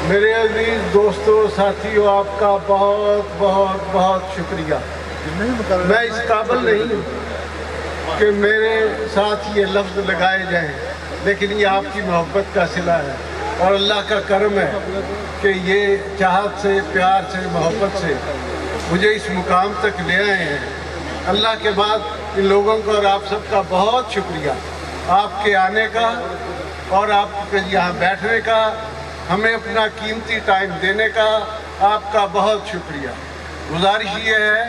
میرے عزیز دوستوں ساتھیوں، آپ کا بہت بہت بہت شکریہ۔ میں اس قابل نہیں ہوں کہ میرے ساتھ یہ لفظ لگائے جائیں، لیکن یہ آپ کی محبت کا صلہ ہے اور اللہ کا کرم ہے کہ یہ چاہت سے، پیار سے، محبت سے مجھے اس مقام تک لے آئے ہیں۔ اللہ کے بعد ان لوگوں کا اور آپ سب کا بہت شکریہ، آپ کے آنے کا اور آپ کے یہاں بیٹھنے کا، ہمیں اپنا قیمتی ٹائم دینے کا آپ کا بہت شکریہ۔ گزارش یہ ہے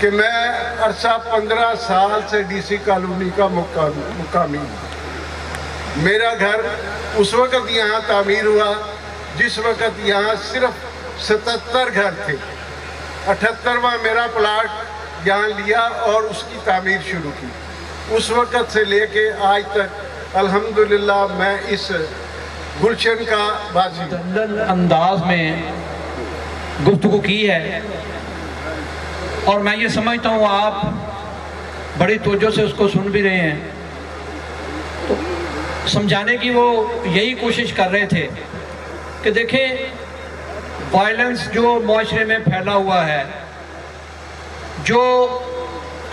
کہ میں عرصہ 15 سال سے ڈی سی کالونی کا مقامی ہوں۔ میرا گھر اس وقت یہاں تعمیر ہوا جس وقت یہاں صرف 77 گھر تھے۔ 78واں میرا پلاٹ یہاں لیا اور اس کی تعمیر شروع کی۔ اس وقت سے لے کے آج تک الحمدللہ میں اس گلشن کا بازی انداز میں گفتگو کی ہے، اور میں یہ سمجھتا ہوں آپ بڑی توجہ سے اس کو سن بھی رہے ہیں۔ تو سمجھانے کی وہ یہی کوشش کر رہے تھے کہ دیکھیں وائلنس جو معاشرے میں پھیلا ہوا ہے، جو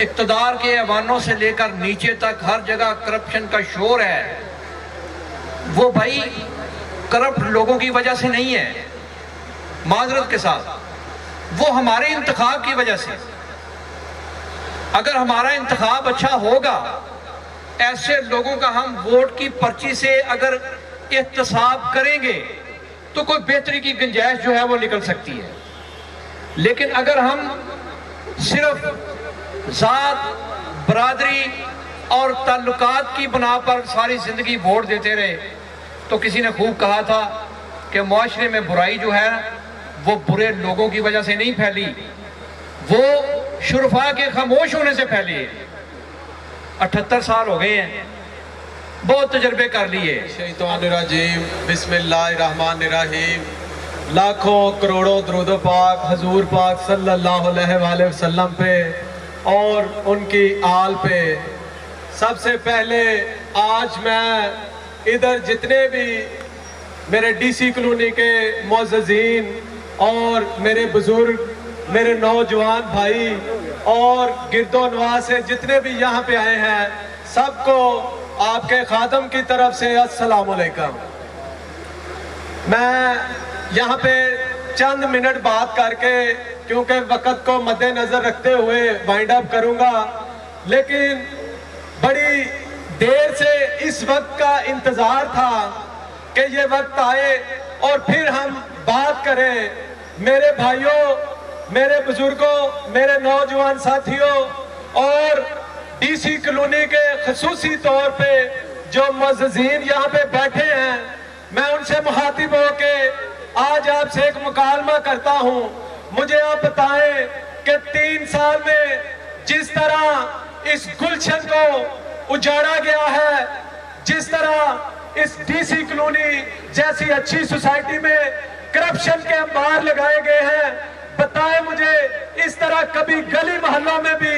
اقتدار کے ایوانوں سے لے کر نیچے تک ہر جگہ کرپشن کا شور ہے، وہ بھائی کرپٹ لوگوں کی وجہ سے نہیں ہے، معذرت کے ساتھ وہ ہمارے انتخاب کی وجہ سے۔ اگر ہمارا انتخاب اچھا ہوگا، ایسے لوگوں کا ہم ووٹ کی پرچی سے اگر احتساب کریں گے تو کوئی بہتری کی گنجائش جو ہے وہ نکل سکتی ہے۔ لیکن اگر ہم صرف ذات، برادری اور تعلقات کی بنا پر ساری زندگی ووٹ دیتے رہے، تو کسی نے خوب کہا تھا کہ معاشرے میں برائی جو ہے وہ برے لوگوں کی وجہ سے نہیں پھیلی، وہ شرفاء کے خاموش ہونے سے پھیلی ہے۔ 78 سال ہو گئے ہیں، بہت تجربے کر لیے۔ شیطان الرجیم، بسم اللہ الرحمن الرحیم۔ لاکھوں کروڑوں درود و پاک حضور پاک صلی اللہ علیہ وآلہ وسلم پہ اور ان کی آل پہ۔ سب سے پہلے آج میں ادھر جتنے بھی میرے ڈی سی کالونی کے معززین اور میرے بزرگ، میرے نوجوان بھائی اور گرد و نواح سے جتنے بھی یہاں پہ آئے ہیں، سب کو آپ کے خادم کی طرف سے السلام علیکم۔ میں یہاں پہ چند منٹ بات کر کے کیونکہ وقت کو مد نظر رکھتے ہوئے وائنڈ اپ کروں گا، لیکن بڑی دیر سے اس وقت کا انتظار تھا کہ یہ وقت آئے اور پھر ہم بات کریں۔ میرے بھائیوں، میرے بزرگوں، میرے نوجوان ساتھیوں اور ڈی سی کالونی کے خصوصی طور پہ جو معززین یہاں پہ بیٹھے ہیں، میں ان سے مخاطب ہو کے آج آپ سے ایک مکالمہ کرتا ہوں۔ مجھے آپ بتائیں کہ 3 سال میں جس طرح اس گلشن کو اجاڑا گیا ہے، جس طرح اس ڈی سی کالونی جیسی اچھی سوسائٹی میں کرپشن کے انبار لگائے گئے ہیں، بتائیں مجھے اس طرح کبھی گلی محلوں میں بھی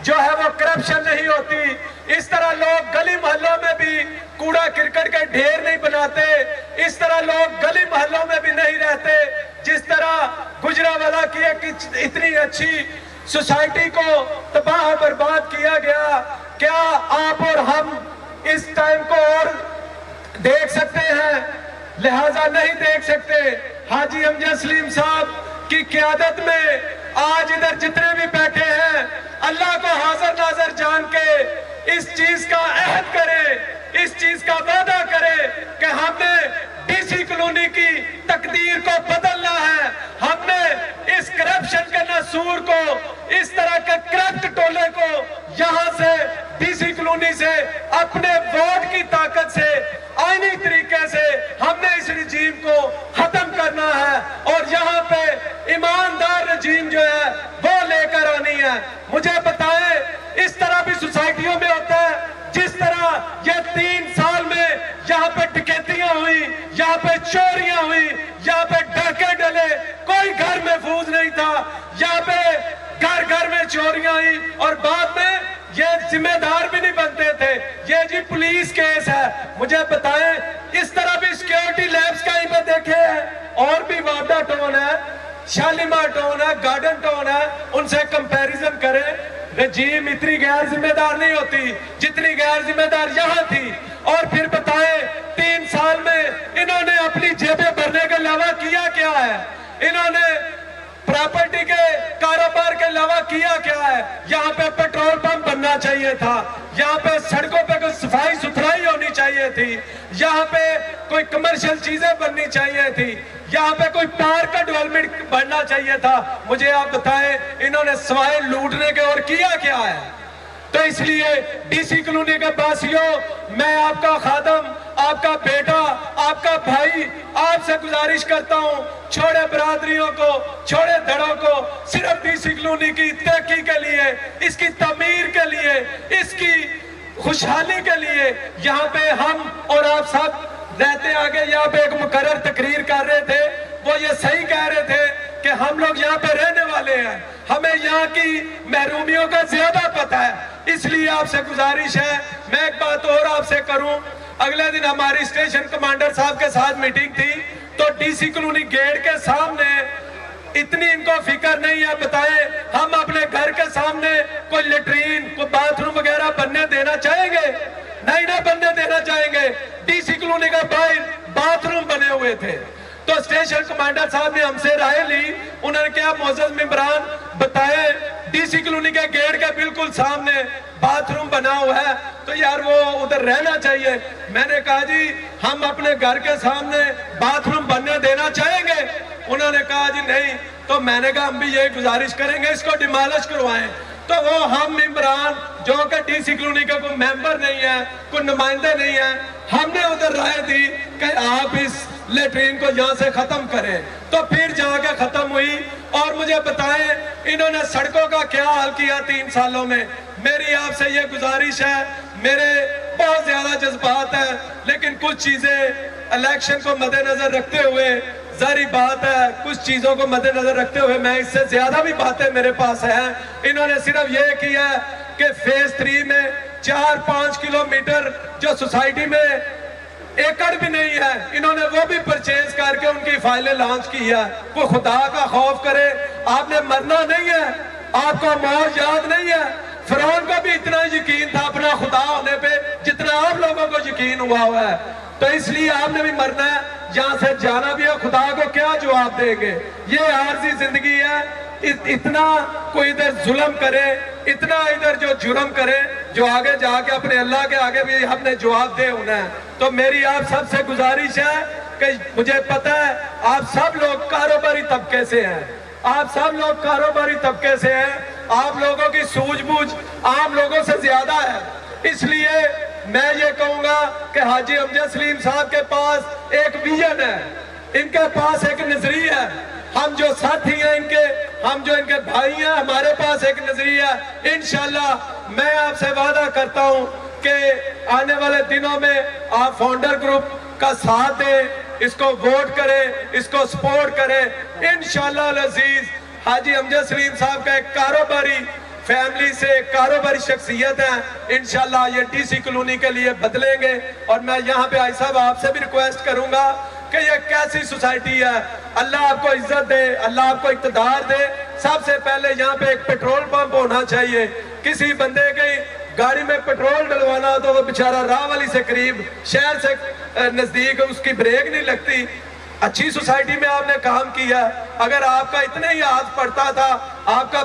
جو ہے وہ کرپشن نہیں ہوتی؟ اس طرح لوگ گلی محلوں میں بھی کوڑا کرکٹ کے ڈھیر نہیں بناتے، اس طرح لوگ گلی محلوں میں بھی نہیں رہتے، جس طرح گجرانوالہ کی ایک اتنی اچھی سوسائٹی کو تباہ و برباد کیا گیا۔ کیا آپ اور ہم اس ٹائم کو اور دیکھ سکتے ہیں؟ لہٰذا نہیں دیکھ سکتے۔ حاجی امجد سلیم صاحب کی قیادت میں آج ادھر جتنے بھی بیٹھے ہیں، اللہ کو حاضر ناظر جان کے اس چیز کا عہد کرے، اس چیز کا وعدہ کرے کہ ہم نے ڈی سی کالونی کی تقدیر کو بدلنا ہے۔ ہم نے اس کرپشن کے ناسور کو، اس طرح کے کرپٹ ٹولے کو یہاں سے ڈی سی کالونی سے اپنے ووٹ کی طاقت سے آئینی طریقے سے ہم نے اس رجیم کو ختم کرنا ہے، اور یہاں پہ ایماندار رجیم جو ہے وہ لے کر آنی ہے۔ مجھے بتائیں اس طرح بھی سوسائٹیوں میں ہوتا ہے جس طرح یہ 3 سال میں یہاں پہ ڈکیتیاں ہوئی، یہاں پہ چوریاں ہوئی، یہاں پہ ڈاکے ڈلے، کوئی گھر محفوظ نہیں تھا، یہاں پہ گھر گھر میں چوریاں ہوئی، اور بعد میں یہ ذمہ دار بھی نہیں بنتے تھے، یہ جی پولیس کیس ہے۔ مجھے بتائیں اس طرح بھی سیکیورٹی لیبس کہیں پہ دیکھے ہیں، اور بھی وارڈا ٹاؤن ہے، شالیمار ٹاؤن ہے، گارڈن ٹاؤن ہے، ان سے کمپیریزن کریں. رجیم اتنی غیر ذمہ دار نہیں ہوتی جتنی غیر ذمہ دار یہاں تھی. اور پھر بتائیں 3 سال میں انہوں نے اپنی جیبیں بھرنے کے علاوہ کیا کیا ہے؟ انہوں نے پراپرٹی کے کاروبار کے علاوہ کیا کیا ہے؟ یہاں پہ پیٹرول پمپ بننا چاہیے تھا، یہاں پہ سڑکوں پہ کوئی صفائی ستھرائی ہونی چاہیے تھی، یہاں پہ کوئی کمرشل چیزیں بننی چاہیے تھی، یہاں پہ کوئی پارک کا ڈیولپمنٹ بننا چاہیے تھا. مجھے آپ بتائیں انہوں نے سوائے لوٹنے کے اور کیا کیا ہے؟ تو اس لیے ڈی سی کالونی کے باسیوں، میں آپ کا خادم، آپ کا بیٹا، آپ کا بھائی آپ سے گزارش کرتا ہوں، چھوڑے برادریوں کو، چھوڑے دھڑوں کو، صرف ڈی سی کالونی کی ترقی کے لیے، اس کی تعمیر کے لیے، اس کی خوشحالی کے لیے یہاں پہ ہم اور آپ سب رہتے. آگے یہاں پہ ایک مقرر تقریر کر رہے تھے، وہ یہ صحیح کہہ رہے تھے کہ ہم لوگ یہاں پہ رہنے والے ہیں، ہمیں یہاں کی محرومیوں کا زیادہ پتہ ہے. اس لیے آپ سے گزارش ہے، میں ایک بات اور آپ سے کروں. اگلے دن ہماری اسٹیشن کمانڈر صاحب کے ساتھ میٹنگ تھی، تو ڈی سی کالونی گیٹ کے سامنے اتنی ان کو فکر نہیں ہے. بتائیں ہم اپنے گھر کے سامنے کوئی لیٹرین، کوئی باتھ روم وغیرہ بننے دینا چاہیں گے؟ نہیں نہ بننے دینا چاہیں گے. ڈی سی کالونی کا باہر باتھ روم بنے ہوئے تھے. تو اسٹیشن کمانڈر صاحب نے ہم سے رائے لی، انہوں نے کہا معزز ممبران بتائیں ڈی سی کالونی کے گیٹ کے بالکل سامنے باتھ روم بنا ہوا ہے، تو یار وہ ادھر رہنا چاہیے. میں نے کہا جی ہم اپنے گھر کے سامنے باتھ روم بننے دینا چاہیں گے؟ انہوں نے کہا جی نہیں. تو میں نے کہا ہم بھی یہی گزارش کریں گے اس کو ڈیمالش کروائیں. تو وہ ہم ممبران جو کہ ڈی سی کالونی کا کوئی ممبر نہیں ہے، کوئی نمائندے نہیں ہے، ہم نے ادھر رائے دی کہ آپ اس لیٹرین کو یہاں سے ختم کریں. تو پھر جا کے ختم ہوئی. اور مجھے بتائیں انہوں نے سڑکوں کا کیا حال کیا 3 سالوں میں. میری آپ سے یہ گزارش ہے، میرے بہت زیادہ جذبات ہیں، لیکن کچھ چیزیں الیکشن کو مد نظر رکھتے ہوئے، ظاہری بات ہے کچھ چیزوں کو مد نظر رکھتے ہوئے میں اس سے زیادہ بھی باتیں میرے پاس ہیں. انہوں نے صرف یہ کیا کہ فیز 3 میں 4-5 کلومیٹر جو سوسائٹی میں ایکڑ بھی نہیں ہے، انہوں نے وہ بھی پرچیز کر کے ان کی فائلیں لانچ کی ہے. کوئی خدا کا خوف کرے، آپ نے مرنا نہیں ہے، آپ کو موت یاد نہیں ہے. فرعون کو بھی اتنا یقین تھا اپنا خدا ہونے پہ جتنا آپ لوگوں کو یقین ہوا ہے. تو اس لیے آپ نے بھی مرنا ہے، یہاں سے جانا بھی ہے. خدا کو کیا جواب دیں گے؟ یہ عارضی زندگی ہے. اتنا کوئی ادھر ظلم کرے، اتنا ادھر جو جرم کرے، جو آگے جا کے اپنے اللہ کے آگے بھی ہم نے جواب دے ہونا ہے. تو میری آپ سب سے گزارش ہے کہ مجھے پتہ ہے آپ سب لوگ کاروباری طبقے سے ہیں، آپ سب لوگ کاروباری طبقے سے ہیں، آپ لوگوں کی سوجھ بوجھ عام لوگوں سے زیادہ ہے. اس لیے میں یہ کہوں گا کہ حاجی امجد سلیم صاحب کے پاس ایک ویژن ہے، ان کے پاس ایک نظریہ ہے. ہم جو ساتھی ہیں ان کے، ہم جو ان کے بھائی ہیں، ہمارے پاس ایک نظریہ ہے. انشاءاللہ میں آپ سے وعدہ کرتا ہوں کہ آنے والے دنوں میں آپ فاؤنڈر گروپ کا ساتھ دیں، اس کو ووٹ کریں، اس کو سپورٹ کریں. انشاءاللہ العزیز حاجی امجد سلیم صاحب کا ایک کاروباری فیملی سے کاروباری شخصیت ہے، انشاءاللہ یہ ڈی سی کالونی کے لیے بدلیں گے. اور میں یہاں پہ آئی صاحب آپ سے بھی ریکویسٹ کروں گا کہ یہ کیسی سوسائٹی ہے. اللہ آپ کو عزت دے، اللہ آپ کو اقتدار دے. سب سے پہلے یہاں پہ ایک پیٹرول پمپ ہونا چاہیے. کسی بندے کی گاڑی میں پیٹرول ڈلوانا ہو تو وہ بیچارہ راہ والی سے قریب، شہر سے نزدیک اس کی بریک نہیں لگتی. اچھی سوسائٹی میں آپ نے کام کیا. اگر آپ کا اتنے ہی ہاتھ پڑتا تھا، آپ کا،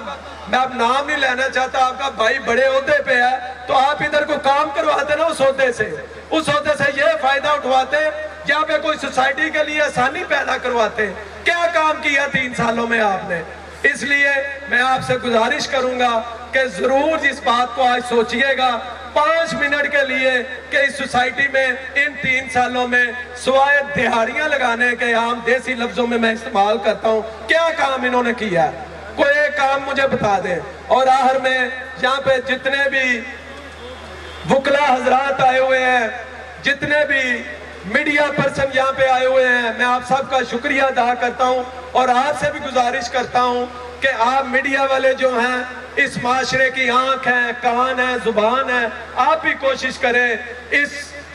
میں اب نام نہیں لینا چاہتا، آپ کا بھائی بڑے عہدے پہ ہے، تو آپ ادھر کو کام کرواتے نا اس عہدے سے، اس عہدے سے یہ فائدہ اٹھواتے، یہاں پہ کوئی سوسائٹی کے لیے آسانی پیدا کرواتے. کیا کام کیا 3 سالوں میں آپ نے؟ اس لیے میں آپ سے گزارش کروں گا کہ ضرور اس بات کو آج سوچئے گا 5 منٹ کے لیے کہ اس سوسائٹی میں ان 3 سالوں میں سوائے دہاڑیاں لگانے کے عام دیسی لفظوں میں استعمال کرتا ہوں، کیا کام انہوں نے کیا ہے؟ کوئی ایک کام مجھے بتا دیں. اور آخر میں یہاں پہ جتنے بھی وکلا حضرات آئے ہوئے ہیں، جتنے بھی میڈیا پرسن یہاں پہ آئے ہوئے ہیں، میں آپ سب کا شکریہ ادا کرتا ہوں. اور آپ سے بھی گزارش کرتا ہوں کہ آپ میڈیا والے جو ہیں اس معاشرے کی آنکھ ہیں، کان ہیں، زبان ہیں، آپ بھی کوشش کریں اس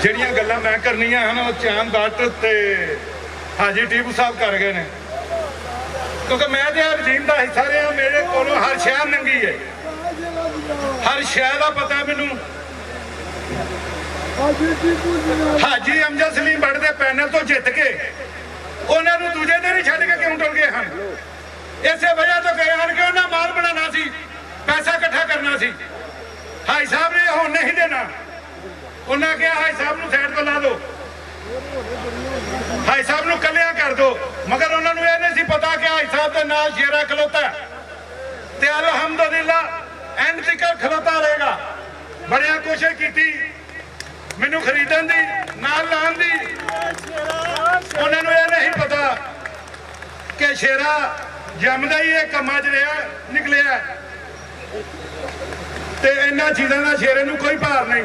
ਜਿਹੜੀਆਂ ਗੱਲਾਂ ਮੈਂ ਕਰਨੀਆਂ ਹਨ ਉਹ ਚਾਂਦ ਬਾਟ ਤੇ ਹਾਜੀ ਟੀਪੂ ਸਾਹਿਬ ਕਰ ਗਏ ਨੇ, ਕਿਉਂਕਿ ਮੈਂ ਤੇ ਰਜੀਮ ਦਾ ਹਿੱਸਾ ਰਿਹਾ। ਮੇਰੇ ਕੋਲੋਂ ਹਰ ਸ਼ਹਿਰ ਨੰਗੀ ਹੈ, ਹਰ ਸ਼ਹਿਰ ਦਾ ਪਤਾ ਮੈਨੂੰ। ਹਾਜੀ ਅਮਜਦ ਸਲੀਮ ਬੱਟ ਦੇ ਪੈਨਲ ਤੋਂ ਜਿੱਤ ਕੇ ਉਹਨਾਂ ਨੂੰ ਦੂਜੇ ਦਿਨ ਹੀ ਛੱਡ ਕੇ ਕਿਉਂ ਟੁਰ ਗਏ ਹਨ? ਇਸੇ ਵਜ੍ਹਾ ਤੋਂ ਗਏ ਹਨ ਕਿ ਉਹਨਾਂ ਮਾਲ ਬਣਾਉਣਾ ਸੀ, ਪੈਸਾ ਇਕੱਠਾ ਕਰਨਾ ਸੀ। ਹਾਈ ਸਾਹਿਬ ਨੇ ਹੁਣ ਨਹੀਂ ਦੇਣਾ। ਉਹਨਾਂ ਕਿਹਾ ਹਾਈ ਸਾਹਿਬ ਨੂੰ ਸਾਈਡ ਤੋਂ ਲਾ ਦਿਓ, ਹਾਈ ਸਾਹਿਬ ਨੂੰ ਕੱਲਿਆਂ ਕਰ ਦਿਓ, ਮਗਰ ਉਹਨਾਂ ਨੂੰ ਇਹ ਨਹੀਂ ਸੀ ਪਤਾ ਕਿ ਹਾਈ ਸਾਹਿਬ ਦੇ ਨਾਲ ਸ਼ੇਰਾ ਖਲੋਤਾ ਤੇ ਅਲਹਮਦੁਲਿਲਾ ਐਂਡ ਤੱਕ ਖਲੋਤਾ ਰਹੇਗਾ। ਬੜਿਆ ਕੋਸ਼ਿਸ਼ ਕੀਤੀ ਮੈਨੂੰ ਖਰੀਦਣ ਦੀ, ਨਾਲ ਲਾਉਣ ਦੀ, ਉਹਨਾਂ ਨੂੰ ਇਹ ਨਹੀਂ ਪਤਾ ਕਿ ਸ਼ੇਰਾ ਜੰਮਦਾ ਹੀ ਇਹ ਕੰਮਾਂ 'ਚ ਰਿਹਾ ਨਿਕਲਿਆ ਤੇ ਇਹਨਾਂ ਚੀਜ਼ਾਂ ਦਾ ਸ਼ੇਰੇ ਨੂੰ ਕੋਈ ਭਾਰ ਨਹੀਂ।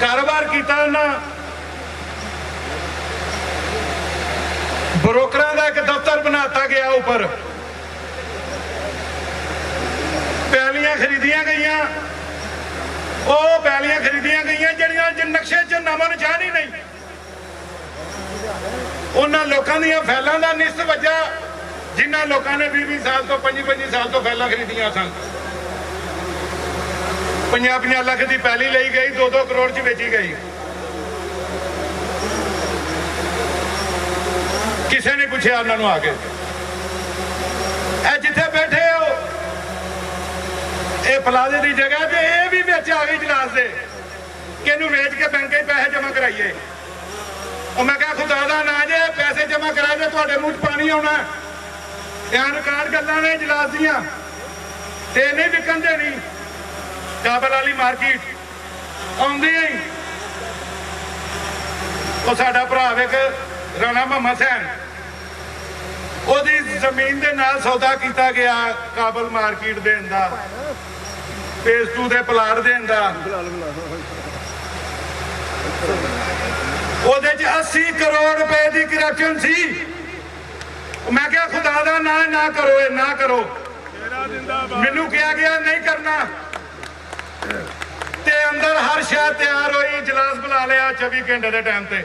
ਕਾਰੋਬਾਰ ਕੀਤਾ ਉਹਨਾਂ, ਬਰੋਕਰਾਂ ਦਾ ਇੱਕ ਦਫ਼ਤਰ ਬਣਾਤਾ ਗਿਆ ਉੱਪਰ, ਪੈਲੀਆਂ ਖਰੀਦੀਆਂ ਗਈਆਂ, ਉਹ ਪੈਲੀਆਂ ਖਰੀਦੀਆਂ ਗਈਆਂ ਜਿਹੜੀਆਂ ਨਕਸ਼ੇ 'ਚ ਨਵਾਂ ਨਿਸ਼ਾਨ ਹੀ ਨਹੀਂ। ਉਹਨਾਂ ਲੋਕਾਂ ਦੀਆਂ ਫੈਲਾਂ ਦਾ ਨਿਸਤ ਵੱਜਾ ਜਿਨ੍ਹਾਂ ਲੋਕਾਂ ਨੇ 20 ਸਾਲ ਤੋਂ 25 ਸਾਲ ਤੋਂ ਫੈਲਾਂ ਖਰੀਦੀਆਂ ਸਨ। 50 ਲੱਖ ਦੀ ਪੈਲੀ ਲਈ ਗਈ, 2 ਕਰੋੜ 'ਚ ਵੇਚੀ ਗਈ। ਕਿਸੇ ਨੇ ਪੁੱਛਿਆ ਉਹਨਾਂ ਨੂੰ ਆ ਕੇ, ਇਹ ਜਿੱਥੇ ਬੈਠੇ ਹੋ ਇਹ ਪਲਾਜ਼ੇ ਦੀ ਜਗ੍ਹਾ ਤੇ ਇਹ ਵੀ ਵਿੱਚ ਆ ਗਈ ਜਲਾਸ ਦੇ ਕਿ ਇਹਨੂੰ ਵੇਚ ਕੇ ਬੈਂਕੇ 'ਚ ਪੈਸੇ ਜਮ੍ਹਾਂ ਕਰਾਈਏ। ਉਹ ਮੈਂ ਕਿਹਾ ਖੁਦਾ ਦਾ ਨਾਂ ਜੇ ਪੈਸੇ ਜਮ੍ਹਾਂ ਕਰਾ ਦੇ ਤੁਹਾਡੇ ਮੂੰਹ 'ਚ ਪਾਣੀ ਆਉਣਾ। ਇਹ ਰਿਕਾਰਡ ਗੱਲਾਂ ਨੇ ਜਲਾਸ ਦੀਆਂ ਤੇ ਨਹੀਂ ਵਿਕਣ ਦੇਣੀ। ਕਾਬਲ ਵਾਲੀ ਮਾਰਕੀਟ ਆਉਂਦੀ ਹੀ ਉਹ ਸਾਡਾ ਭਰਾ ਵੇਖ ਰਾਣਾ ਮੁਹੰਮਦ ਸੈਨ, ਉਹਦੀ ਜ਼ਮੀਨ ਦੇ ਨਾਲ ਸੌਦਾ ਕੀਤਾ ਗਿਆ ਕਾਬਲ ਮਾਰਕੀਟ ਦੇਣ ਦਾ, ਫੇਸ 2 ਦੇ ਪਲਾਟ ਦੇਣ ਦਾ। ਉਹਦੇ 'ਚ 80 ਕਰੋੜ ਰੁਪਏ ਦੀ ਕਰਪਸ਼ਨ ਸੀ। ਮੈਂ ਕਿਹਾ ਖੁਦਾ ਦਾ ਨਾਂ ਨਾ ਕਰੋ, ਇਹ ਨਾ ਕਰੋ। ਮੈਨੂੰ ਕਿਹਾ ਗਿਆ ਨਹੀਂ ਕਰਨਾ ਤੇ ਅੰਦਰ ਹਰ ਸ਼ੈ ਤਿਆਰ ਹੋਈ, ਇਜਲਾਸ ਬੁਲਾ ਲਿਆ 24 ਘੰਟੇ ਦੇ ਟਾਈਮ ਤੇ।